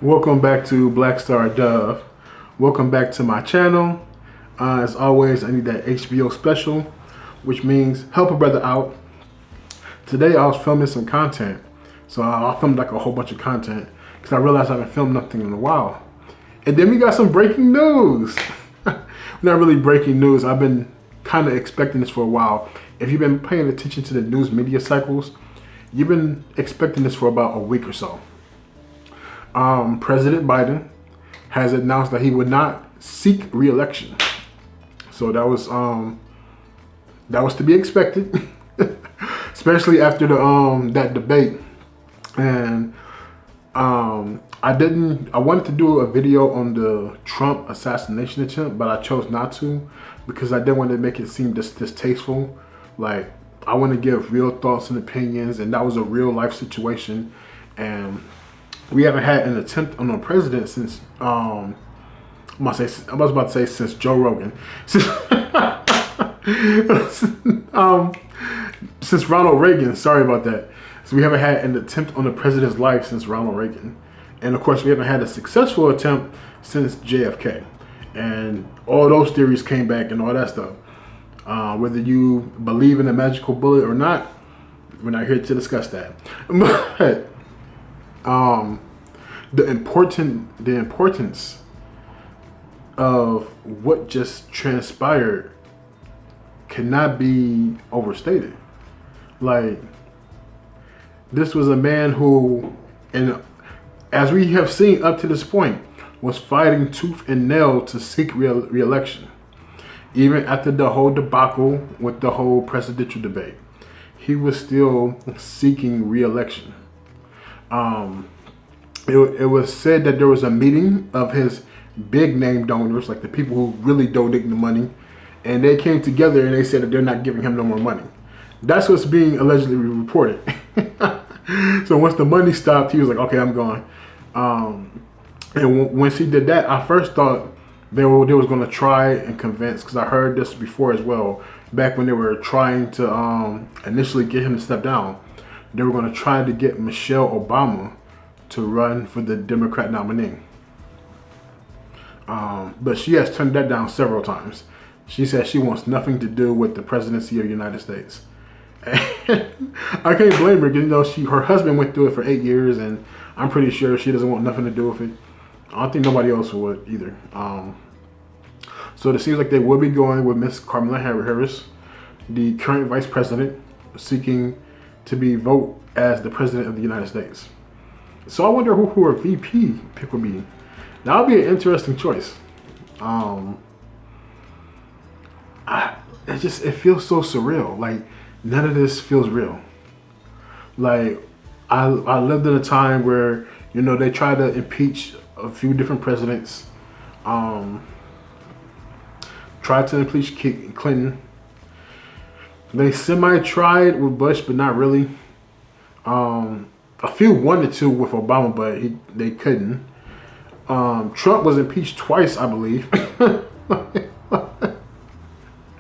Welcome back to Blackstardove. Welcome back to my channel. As always, I need that HBO special, which means help a brother out. Today I was filming some content. So I filmed like a whole bunch of content because I realized I haven't filmed nothing in a while. And then we got some breaking news. Not really breaking news. I've been kind of expecting this for a while. If you've been paying attention to the news media cycles, you've been expecting this for about a week or so. President Biden has announced that he would not seek re-election. So that was to be expected, especially after the that debate. And I wanted to do a video on the Trump assassination attempt, but I chose not to because I didn't want to make it seem distasteful. Like, I want to give real thoughts and opinions, and that was a real life situation. And we haven't had an attempt on a president since I was about to say since Joe Rogan, since Ronald Reagan. Sorry about that. So we haven't had an attempt on the president's life since Ronald Reagan, and of course we haven't had a successful attempt since JFK. And all those theories came back and all that stuff. Whether you believe in a magical bullet or not, we're not here to discuss that. But the importance of what just transpired cannot be overstated. Like, this was a man who, and as we have seen up to this point, was fighting tooth and nail to seek re-election. Even after the whole debacle with the whole presidential debate, he was still seeking re-election. It was said that there was a meeting of his big name donors, like the people who really donate the money, and they came together and they said that they're not giving him no more money. That's what's being allegedly reported. So once the money stopped, he was like, okay, I'm going. And once he did that, I first thought they was going to try and convince, because I heard this before as well, back when they were trying to initially get him to step down. They were going to try to get Michelle Obama to run for the Democrat nominee. But she has turned that down several times. She says she wants nothing to do with the presidency of the United States. And I can't blame her, because her husband went through it for 8 years, and I'm pretty sure she doesn't want nothing to do with it. I don't think nobody else would either. So it seems like they will be going with Miss Kamala Harris, the current vice president, seeking to be voted as the president of the United States. So I wonder who her VP pick would be. That would be an interesting choice. It feels so surreal. Like, none of this feels real. Like, I lived in a time where, they tried to impeach a few different presidents. Tried to impeach Clinton. They semi-tried with Bush, but not really. A few wanted to with Obama, but they couldn't. Trump was impeached twice, I believe. And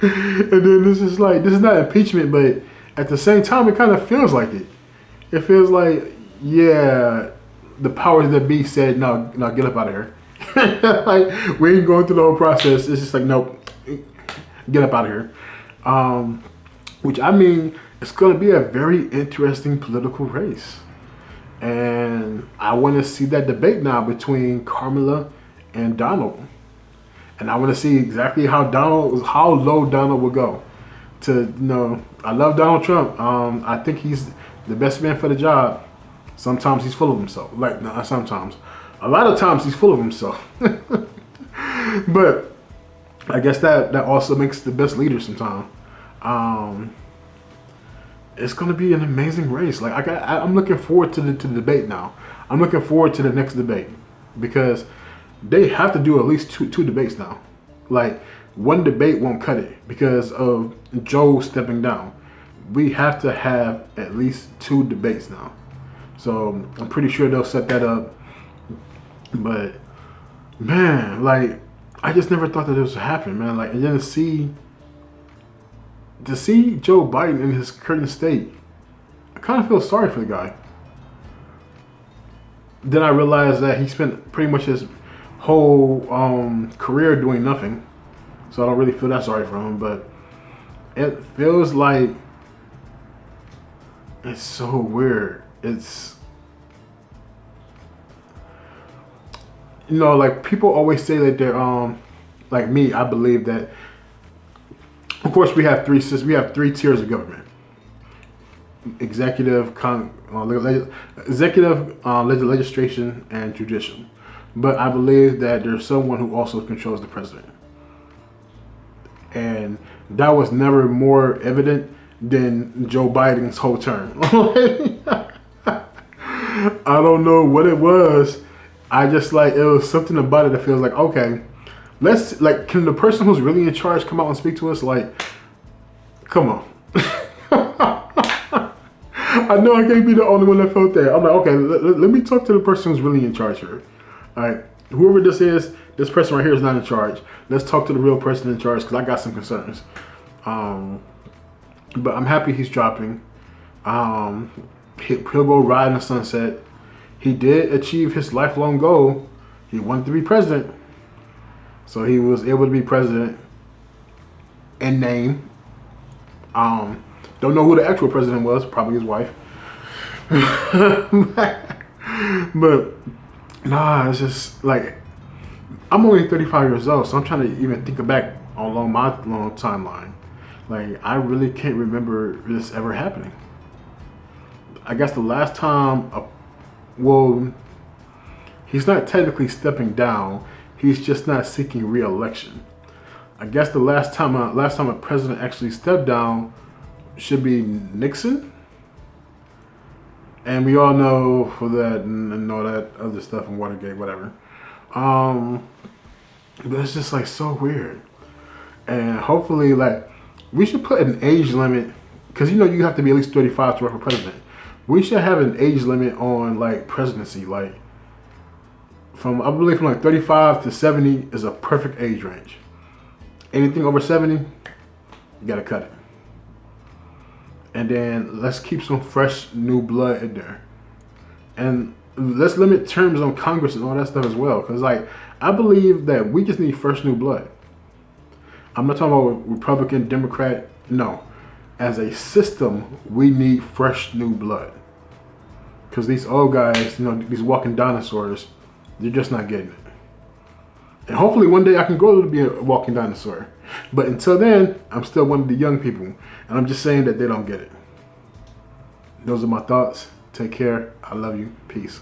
then this is not impeachment, but at the same time, it kind of feels like it. It feels like, yeah, the powers that be said, no, get up out of here. Like, we ain't going through the whole process. It's just like, nope, get up out of here. Which, I mean, it's going to be a very interesting political race. And I want to see that debate now between Kamala and Donald. And I want to see exactly how low Donald will go. I love Donald Trump. I think he's the best man for the job. Sometimes he's full of himself. Like, not sometimes. A lot of times he's full of himself. But I guess that also makes the best leader sometimes. It's going to be an amazing race. Like, I'm looking forward to the debate now. I'm looking forward to the next debate, because they have to do at least two debates now. Like, one debate won't cut it because of Joe stepping down. We have to have at least 2 debates now. So I'm pretty sure they'll set that up. But man, like, I just never thought that this would happen, man. Like, and then to see Joe Biden in his current state, I kind of feel sorry for the guy. then I realized that he spent pretty much his whole career doing nothing. So I don't really feel that sorry for him, but it feels like it's so weird. It's, you know, like people always say that they're like me. I believe that. Of course, we have three tiers of government: executive, legislation, and judicial. But I believe that there's someone who also controls the president, and that was never more evident than Joe Biden's whole term. I don't know what it was. I just like it was something about it that feels like okay. Let's like, can the person who's really in charge come out and speak to us? Like, come on. I know I can't be the only one that felt that. I'm like, okay, let me talk to the person who's really in charge here. All right, whoever this is, this person right here is not in charge. Let's talk to the real person in charge because I got some concerns. But I'm happy he's dropping. He'll go ride in the sunset. He did achieve his lifelong goal. He wanted to be president. So he was able to be president in name. Don't know who the actual president was, probably his wife. But nah, it's just like, I'm only 35 years old, so I'm trying to even think back along my long timeline. Like, I really can't remember this ever happening. I guess the last time, well, he's not technically stepping down. He's just not seeking re-election. I guess the last time a president actually stepped down should be Nixon. And we all know for that and all that other stuff in Watergate, whatever. But it's just like so weird. And hopefully, like, we should put an age limit, because you know you have to be at least 35 to run for president. We should have an age limit on like presidency, like I believe from like 35 to 70 is a perfect age range. Anything over 70, you gotta cut it. And then let's keep some fresh new blood in there. And let's limit terms on Congress and all that stuff as well. Because like, I believe that we just need fresh new blood. I'm not talking about Republican, Democrat, no. As a system, we need fresh new blood. Because these old guys, you know, these walking dinosaurs, they're just not getting it. And hopefully one day I can grow to be a walking dinosaur. But until then, I'm still one of the young people. And I'm just saying that they don't get it. Those are my thoughts. Take care. I love you. Peace.